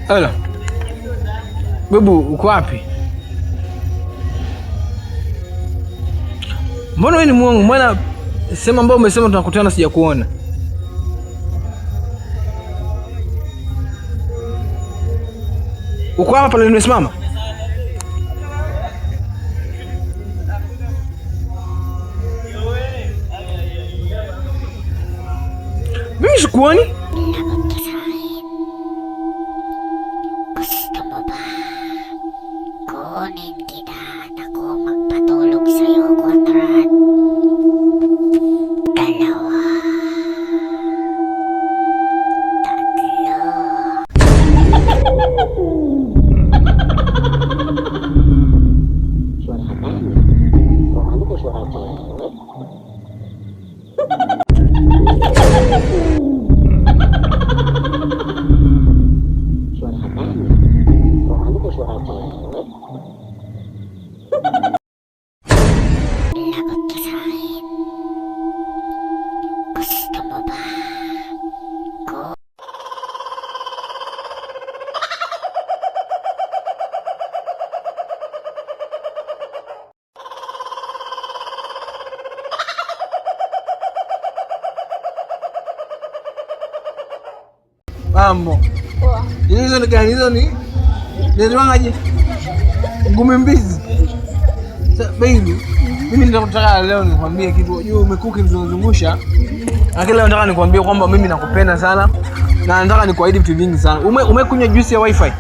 Hello. Bebu, uko wapi? Mbona wewe ni mwongo? Mbona sema ambao umesema tunakutana sijakuona? Uko hapa pale nimesimama? Mimi sikuoni. Gusto mo ba? Kunin kita at ako magpatulog sa'yo, Conrad. Dalawa. Tatlo. Suara apaan? Kok kamu kok suara cewek? Suara apaan? Kok kamu kok suara cewek? Lagot ka sa akin. Gusto mo ba? Mambo. Poa. Hizo ni gani hizo ni? Ndio ngumi mbizi. Sasa baby, mimi nataka leo nikwambie kitu. Unajua umekuwa ukizungusha. Lakini leo nataka nikwambie kwamba mimi nakupenda sana na nataka nikuahidi vitu vingi sana. Umekunywa juice ya wifi?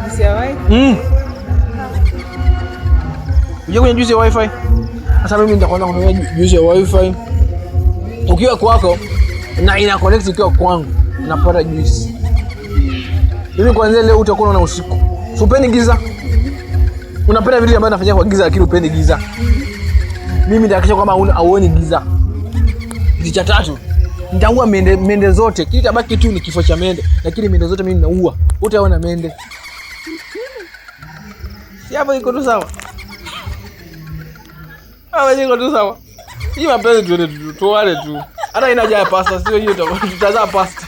Juice ya wifi? Kunywa juice ya wifi? Sasa mimi nitakwenda kunywa juice ya wifi. Ukiwa kwako na ina connect ukiwa kwangu unapata juice. Mimi kuanzia leo utakuwa na usiku. Upendi giza? Unapenda vitu ambavyo nafanya kwa giza lakini upendi giza. Mimi nitahakikisha kwamba hauoni giza. Kitu cha tatu, nitaua mende zote. Kitu tabaki tu ni kifo cha mende, lakini mende zote mimi ninaua. Utaona mende. Si hapo iko tu sawa? Iko tu sawa. Hii mapenzi tuende tuwale tu. Hata ina haja ya pasta, sio hiyo tutazaa pasta.